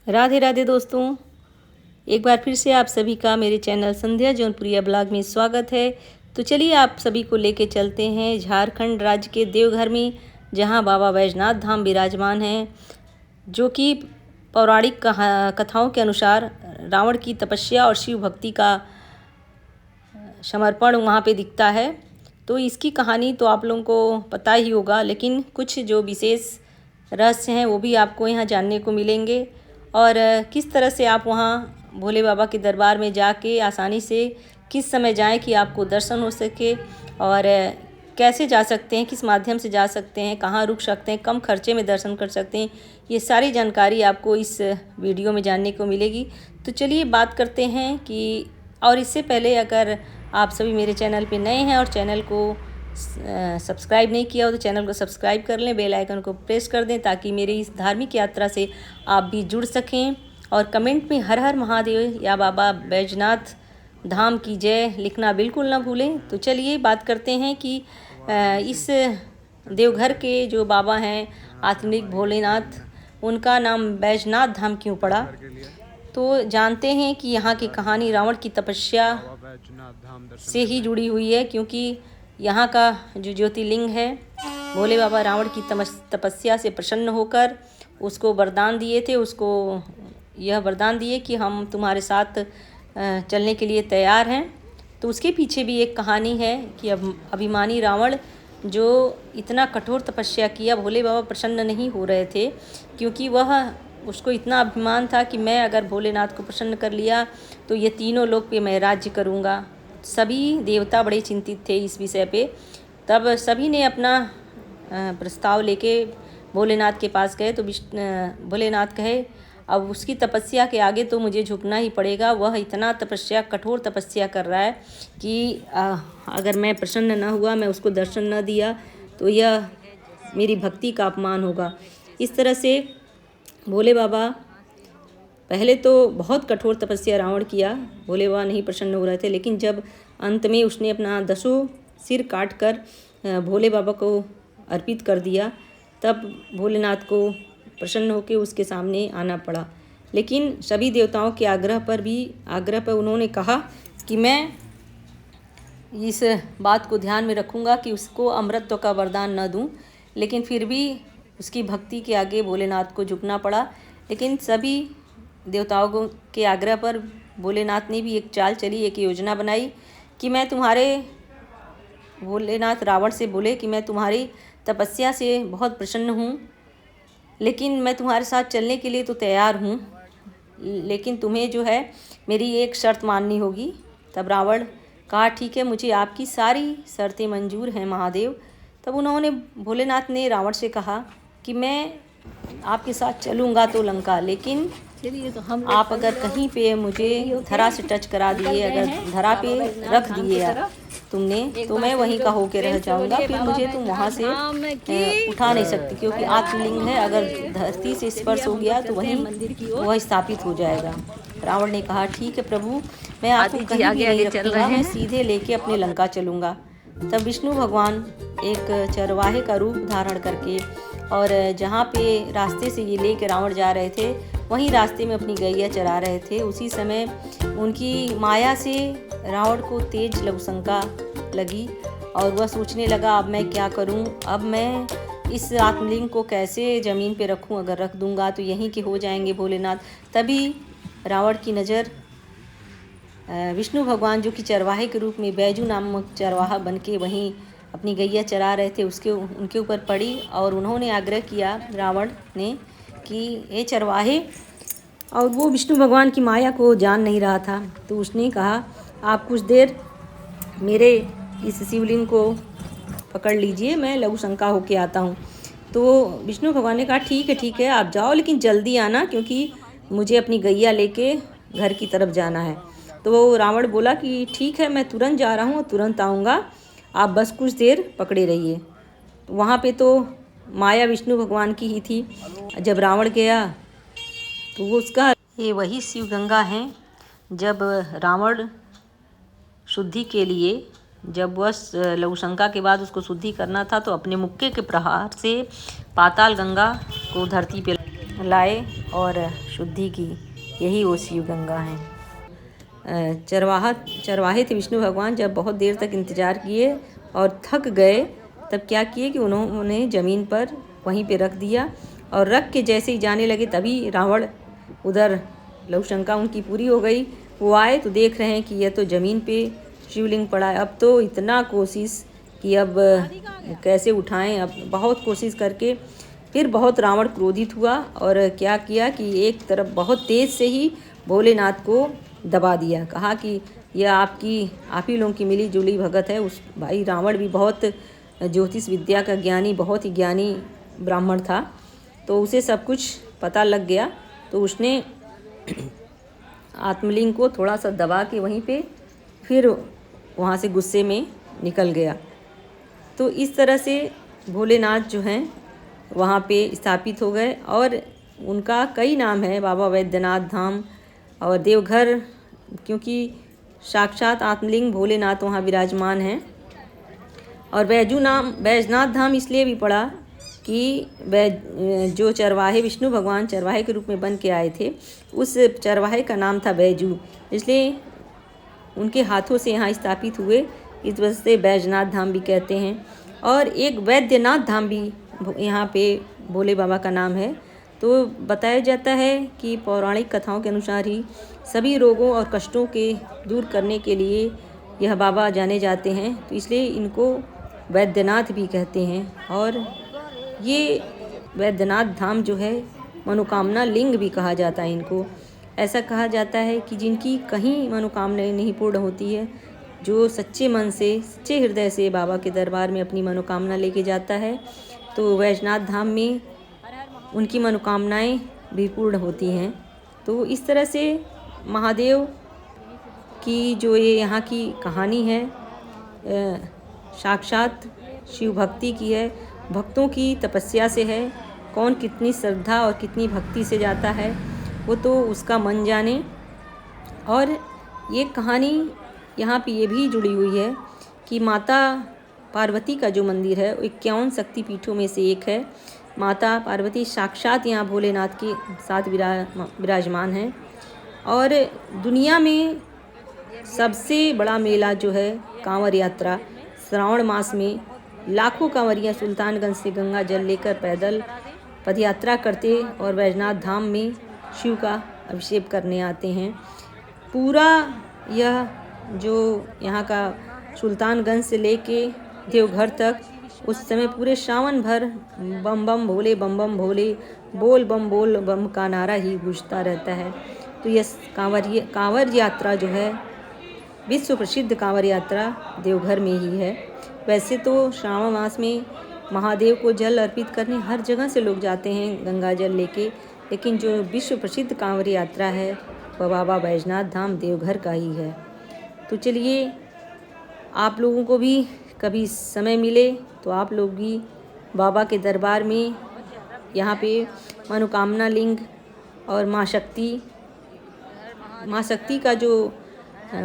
राधे राधे दोस्तों, एक बार फिर से आप सभी का मेरे चैनल संध्या जौनपुरिया ब्लॉग में स्वागत है। तो चलिए आप सभी को लेके चलते हैं झारखंड राज्य के देवघर में, जहां बाबा बैजनाथ धाम विराजमान हैं, जो कि पौराणिक कथाओं के अनुसार रावण की तपस्या और शिव भक्ति का समर्पण वहां पे दिखता है। तो इसकी कहानी तो आप लोगों को पता ही होगा, लेकिन कुछ जो विशेष रहस्य हैं वो भी आपको यहाँ जानने को मिलेंगे। और किस तरह से आप वहाँ भोले बाबा के दरबार में जाके आसानी से किस समय जाएं कि आपको दर्शन हो सके, और कैसे जा सकते हैं, किस माध्यम से जा सकते हैं, कहाँ रुक सकते हैं, कम खर्चे में दर्शन कर सकते हैं, ये सारी जानकारी आपको इस वीडियो में जानने को मिलेगी। तो चलिए बात करते हैं कि, और इससे पहले अगर आप सभी मेरे चैनल पे नए हैं और चैनल को सब्सक्राइब नहीं किया हो तो चैनल को सब्सक्राइब कर लें, बेल आइकन को प्रेस कर दें ताकि मेरी इस धार्मिक यात्रा से आप भी जुड़ सकें। और कमेंट में हर हर महादेव या बाबा बैजनाथ धाम की जय लिखना बिल्कुल ना भूलें। तो चलिए बात करते हैं कि इस देवघर के जो बाबा हैं आत्मिक भोलेनाथ, उनका नाम बैजनाथ धाम क्यों पड़ा। तो जानते हैं कि यहाँ की कहानी रावण की तपस्या से ही जुड़ी हुई है, क्योंकि यहाँ का जो ज्योतिर्लिंग है, भोले बाबा रावण की तपस्या से प्रसन्न होकर उसको वरदान दिए थे, उसको यह वरदान दिए कि हम तुम्हारे साथ चलने के लिए तैयार हैं। तो उसके पीछे भी एक कहानी है कि अब अभिमानी रावण जो इतना कठोर तपस्या किया, भोले बाबा प्रसन्न नहीं हो रहे थे, क्योंकि उसको इतना अभिमान था कि मैं अगर भोलेनाथ को प्रसन्न कर लिया तो ये तीनों लोक पे मैं राज्य करूँगा। सभी देवता बड़े चिंतित थे इस विषय पे। तब सभी ने अपना प्रस्ताव लेके भोलेनाथ के पास गए। तो भोलेनाथ कहे अब उसकी तपस्या के आगे तो मुझे झुकना ही पड़ेगा। वह इतना कठोर तपस्या कर रहा है कि अगर मैं प्रसन्न न हुआ, मैं उसको दर्शन न दिया, तो यह मेरी भक्ति का अपमान होगा। इस तरह से भोले बाबा पहले तो बहुत कठोर तपस्या रावण किया, भोले बाबा नहीं प्रसन्न हो रहे थे, लेकिन जब अंत में उसने अपना 10 सिर काट कर भोले बाबा को अर्पित कर दिया, तब भोलेनाथ को प्रसन्न होकर उसके सामने आना पड़ा। लेकिन सभी देवताओं के आग्रह पर उन्होंने कहा कि मैं इस बात को ध्यान में रखूँगा कि उसको अमृतत्व का वरदान न दूँ, लेकिन फिर भी उसकी भक्ति के आगे भोलेनाथ को झुकना पड़ा। लेकिन सभी देवताओं के आग्रह पर भोलेनाथ ने भी एक चाल चली, एक योजना बनाई कि मैं भोलेनाथ रावण से बोले कि मैं तुम्हारी तपस्या से बहुत प्रसन्न हूँ, लेकिन मैं तुम्हारे साथ चलने के लिए तो तैयार हूँ, लेकिन तुम्हें जो है मेरी एक शर्त माननी होगी। तब रावण कहा ठीक है, मुझे आपकी सारी शर्तें मंजूर हैं महादेव। तब भोलेनाथ ने रावण से कहा कि मैं आपके साथ चलूँगा तो लंका, लेकिन आप अगर कहीं पे मुझे धरा से टच करा दिए, अगर धरा पे रख दिए तुमने, तो मैं वहीं का होके रह जाऊंगा, फिर मुझे तुम वहाँ से उठा नहीं सकती, क्योंकि आत्मलिंग है, अगर धरती से स्पर्श हो गया तो वहीं वह स्थापित हो जाएगा। रावण ने कहा ठीक है प्रभु, मैं आपको कहीं भी नहीं रखूंगा, मैं सीधे लेके अपने लंका चलूँगा। तब विष्णु भगवान एक चरवाहे का रूप धारण करके, और जहाँ पे रास्ते से ये लेके रावण जा रहे थे, वहीं रास्ते में अपनी गैया चरा रहे थे। उसी समय उनकी माया से रावण को तेज लघुशंका लगी और वह सोचने लगा अब मैं क्या करूं, अब मैं इस आत्मलिंग को कैसे ज़मीन पे रखूं, अगर रख दूंगा तो यहीं के हो जाएंगे भोलेनाथ। तभी रावण की नज़र विष्णु भगवान जो कि चरवाहे के रूप में बैजू नामक चरवाहा बन के वहीं अपनी गैया चरा रहे थे उनके ऊपर पड़ी, और उन्होंने आग्रह किया रावण ने कि ये चरवाहे, और वो विष्णु भगवान की माया को जान नहीं रहा था। तो उसने कहा आप कुछ देर मेरे इस शिवलिंग को पकड़ लीजिए, मैं लघुशंका होके आता हूँ। तो विष्णु भगवान ने कहा ठीक है आप जाओ, लेकिन जल्दी आना, क्योंकि मुझे अपनी गैया लेके घर की तरफ जाना है। तो रावण बोला कि ठीक है, मैं तुरंत जा रहा हूँ, तुरंत आऊँगा, आप बस कुछ देर पकड़े रहिए। वहाँ पे तो माया विष्णु भगवान की ही थी। जब रावण गया तो वो उसका ये वही शिव गंगा हैं। जब रावण शुद्धि के लिए, जब वह लघुशंका के बाद उसको शुद्धि करना था, तो अपने मुक्के के प्रहार से पाताल गंगा को धरती पे लाए और शुद्धि की। यही वो शिव गंगा हैं। चरवाहे थे विष्णु भगवान, जब बहुत देर तक इंतज़ार किए और थक गए तब क्या किए कि उन्होंने ज़मीन पर वहीं पे रख दिया, और रख के जैसे ही जाने लगे तभी रावण उधर, लवशंका उनकी पूरी हो गई। वो आए तो देख रहे हैं कि यह तो ज़मीन पे शिवलिंग पड़ा है। अब तो इतना कोशिश कि अब कैसे उठाएं, अब बहुत कोशिश करके फिर बहुत रावण क्रोधित हुआ और क्या किया कि एक तरफ बहुत तेज़ से ही भोलेनाथ को दबा दिया। कहा कि यह आप ही लोगों की मिली जुली भगत है। उस भाई रावण भी बहुत ज्योतिष विद्या का ज्ञानी, बहुत ही ज्ञानी ब्राह्मण था, तो उसे सब कुछ पता लग गया। तो उसने आत्मलिंग को थोड़ा सा दबा के वहीं पे फिर वहाँ से गुस्से में निकल गया। तो इस तरह से भोलेनाथ जो हैं वहाँ पे स्थापित हो गए, और उनका कई नाम है, बाबा वैद्यनाथ धाम और देवघर, क्योंकि साक्षात आत्मलिंग भोलेनाथ वहाँ विराजमान हैं। और बैजनाथ धाम इसलिए भी पड़ा कि जो चरवाहे विष्णु भगवान चरवाहे के रूप में बन के आए थे, उस चरवाहे का नाम था बैजू, इसलिए उनके हाथों से यहाँ स्थापित हुए, इस वजह से बैजनाथ धाम भी कहते हैं। और एक वैद्यनाथ धाम भी यहाँ पे भोले बाबा का नाम है। तो बताया जाता है कि पौराणिक कथाओं के अनुसार ही सभी रोगों और कष्टों के दूर करने के लिए यह बाबा जाने जाते हैं, तो इसलिए इनको वैद्यनाथ भी कहते हैं। और ये वैद्यनाथ धाम जो है मनोकामना लिंग भी कहा जाता है इनको। ऐसा कहा जाता है कि जिनकी कहीं मनोकामनाएं नहीं पूर्ण होती है, जो सच्चे मन से, सच्चे हृदय से बाबा के दरबार में अपनी मनोकामना लेके जाता है, तो वैजनाथ धाम में उनकी मनोकामनाएं भी पूर्ण होती हैं। तो इस तरह से महादेव की जो ये यहाँ की कहानी है, साक्षात शिव भक्ति की है, भक्तों की तपस्या से है। कौन कितनी श्रद्धा और कितनी भक्ति से जाता है वो तो उसका मन जाने। और ये कहानी यहाँ पे ये भी जुड़ी हुई है कि माता पार्वती का जो मंदिर है 51 शक्तिपीठों में से एक है। माता पार्वती साक्षात यहाँ भोलेनाथ के साथ विराजमान हैं। और दुनिया में सबसे बड़ा मेला जो है कांवर यात्रा, श्रावण मास में लाखों कांवरियाँ सुल्तानगंज से गंगा जल लेकर पैदल पदयात्रा करते और वैजनाथ धाम में शिव का अभिषेक करने आते हैं। पूरा यह जो यहाँ का सुल्तानगंज से लेके देवघर तक उस समय पूरे सावन भर बम बम भोले, बम बम भोले, बोल बम का नारा ही गूंजता रहता है। तो यह कांवर यात्रा जो है, विश्व प्रसिद्ध कांवर यात्रा देवघर में ही है। वैसे तो श्रावण मास में महादेव को जल अर्पित करने हर जगह से लोग जाते हैं गंगा जल लेके, लेकिन जो विश्व प्रसिद्ध कांवड़ यात्रा है वह बाबा बैजनाथ धाम देवघर का ही है। तो चलिए, आप लोगों को भी कभी समय मिले तो आप लोग भी बाबा के दरबार में यहाँ पे मनोकामना लिंग और माँ शक्ति का जो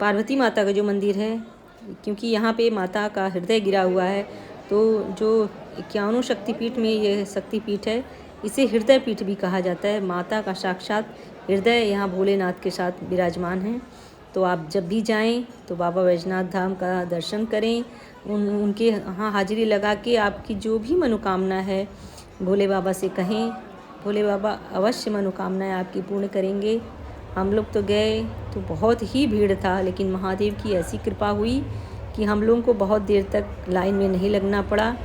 पार्वती माता का जो मंदिर है, क्योंकि यहाँ पे माता का हृदय गिरा हुआ है, तो जो 51 शक्तिपीठ में यह शक्तिपीठ है, इसे हृदय पीठ भी कहा जाता है। माता का साक्षात हृदय यहाँ भोलेनाथ के साथ विराजमान है। तो आप जब भी जाएं तो बाबा बैजनाथ धाम का दर्शन करें, उनके यहाँ हाजिरी लगा के आपकी जो भी मनोकामना है भोले बाबा से कहें। भोले बाबा अवश्य मनोकामनाएं आपकी पूर्ण करेंगे। हम लोग तो गए तो बहुत ही भीड़ था, लेकिन महादेव की ऐसी कृपा हुई कि हम लोगों को बहुत देर तक लाइन में नहीं लगना पड़ा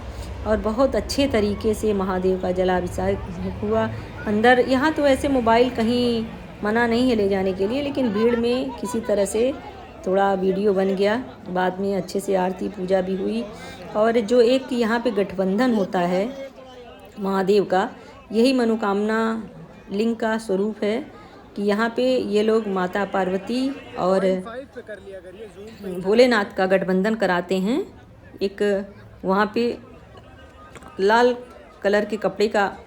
और बहुत अच्छे तरीके से महादेव का जलाभिषेक हुआ। अंदर यहाँ तो ऐसे मोबाइल कहीं मना नहीं है ले जाने के लिए, लेकिन भीड़ में किसी तरह से थोड़ा वीडियो बन गया। बाद में अच्छे से आरती पूजा भी हुई। और जो एक यहाँ पे गठबंधन होता है महादेव का, यही मनोकामना लिंग का स्वरूप है कि यहाँ पे ये लोग माता पार्वती और भोलेनाथ का गठबंधन कराते हैं। एक वहाँ पे लाल कलर के कपड़े का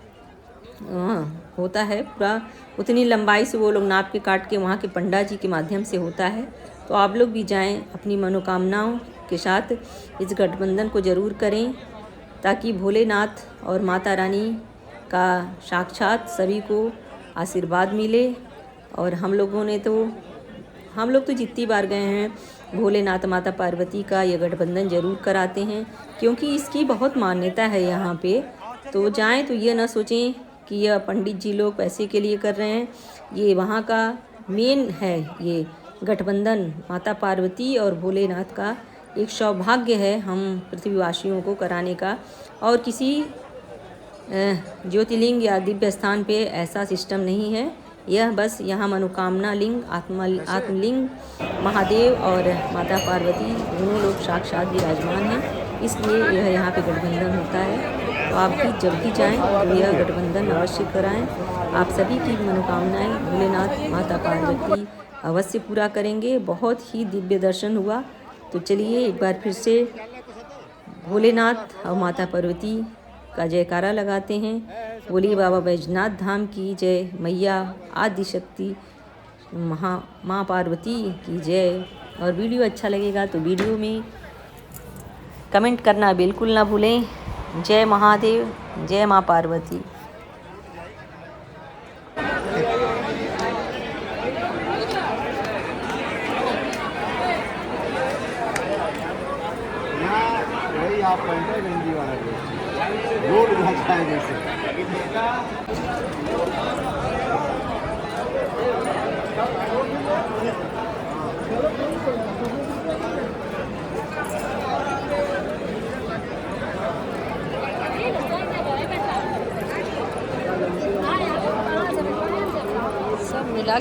होता है, पूरा उतनी लंबाई से वो लोग नाप के काट के वहाँ के पंडा जी के माध्यम से होता है। तो आप लोग भी जाएं, अपनी मनोकामनाओं के साथ इस गठबंधन को ज़रूर करें, ताकि भोलेनाथ और माता रानी का साक्षात सभी को आशीर्वाद मिले। और हम लोग तो जितनी बार गए हैं भोलेनाथ माता पार्वती का ये गठबंधन ज़रूर कराते हैं, क्योंकि इसकी बहुत मान्यता है यहाँ पे। तो जाएं तो ये ना सोचें कि यह पंडित जी लोग पैसे के लिए कर रहे हैं। ये वहाँ का मेन है, ये गठबंधन माता पार्वती और भोलेनाथ का एक सौभाग्य है हम पृथ्वीवासियों को कराने का। और किसी ज्योतिर्लिंग या दिव्य स्थान पे ऐसा सिस्टम नहीं है। यह बस यहाँ मनोकामना लिंग, आत्मलिंग महादेव और माता पार्वती दोनों लोग साक्षात विराजमान हैं, इसलिए यह यहाँ पे गठबंधन होता है। तो आप भी जब भी जाएँ तो यह गठबंधन अवश्य कराएं। आप सभी की मनोकामनाएं भोलेनाथ माता पार्वती अवश्य पूरा करेंगे। बहुत ही दिव्य दर्शन हुआ। तो चलिए एक बार फिर से भोलेनाथ और माता पार्वती का जयकारा लगाते हैं। बोलिए बाबा बैजनाथ धाम की जय, मैया आदिशक्ति माँ पार्वती की जय। और वीडियो अच्छा लगेगा तो वीडियो में कमेंट करना बिल्कुल ना भूलें। जय महादेव, जय माँ पार्वती। वही आप पहनते गंजी वाला रोड जाता है जैसे। सब मिला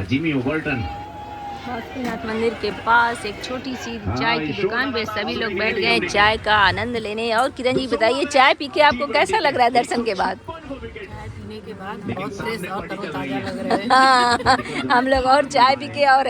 जिमी ओबर्टन बासुकीनाथ मंदिर के पास एक छोटी सी चाय की दुकान पे सभी लोग बैठ गए चाय का आनंद लेने। और किरण जी बताइए, चाय पी के आपको कैसा लग रहा है दर्शन के बाद? पीने के बाद बहुत फ्रेश और तरोताजा लग रहे हैं। हाँ, हम लोग और चाय पी के और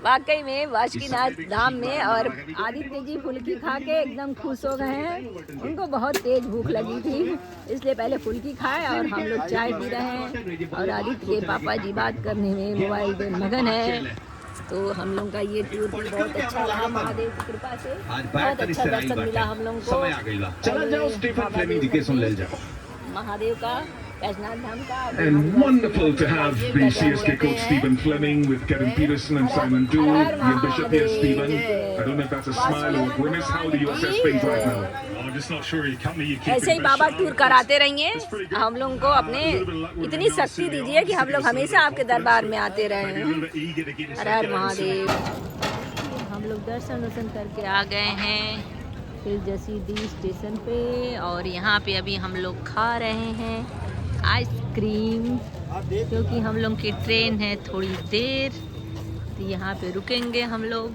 वाकई में बासुकीनाथ धाम में। और आदित्य जी फुल्की खा के एकदम खुश हो गए हैं। उनको बहुत तेज भूख लगी थी, इसलिए पहले फुल्की खाए और हम लोग चाय पी रहे हैं। और आदित्य के पापा जी बात करने में मोबाइल पे मगन है। तो हम लोग का ये टूर भी बहुत अच्छा रहा, महादेव की कृपा से बहुत अच्छा दर्शन मिला हम लोग को। महादेव का बैजनाथ धाम का। And wonderful to have the CSK coach Stephen Fleming with Kevin Peterson and Simon Dew, your bishop here, Stephen. I don't know if that's a smile or a grimace. How do you assess things right now? I'm just not sure. You can't be. ऐसे ही बाबा tour कराते रहिए, हम लोग को अपने इतनी शक्ति दीजिए कि हम लोग हमेशा आपके दरबार में आते रहें। हर हर महादेव। हम लोग दर्शन करके आ गए हैं फिर जसीडीह स्टेशन पे। और यहाँ पे अभी हम लोग खा रहे हैं आइसक्रीम, क्योंकि हम लोग की ट्रेन है थोड़ी देर। तो यहाँ पे रुकेंगे हम लोग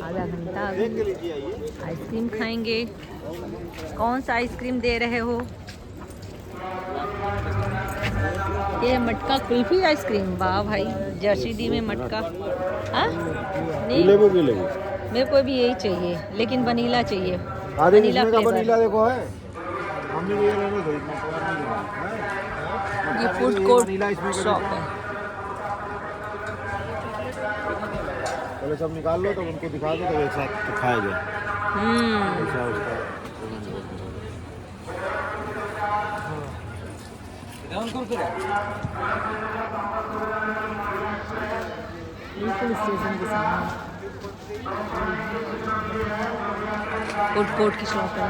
आधा घंटा, आइसक्रीम खाएंगे। कौन सा आइसक्रीम दे रहे हो? ये मटका कुल्फी आइसक्रीम। वाह भाई, जसीडीह में मटका। हाँ नहीं, मेरे को भी यही चाहिए, लेकिन वनीला चाहिए। वनीला देखो है, ये फूड कोर्ट शॉप है। पहले सब निकाल लो, तो उनको दिखा दो, तो एक साथ खाया जाए। ऐसा उसका बिल्कुल स्टेशन के सामने फूड कोर्ट की शॉप है।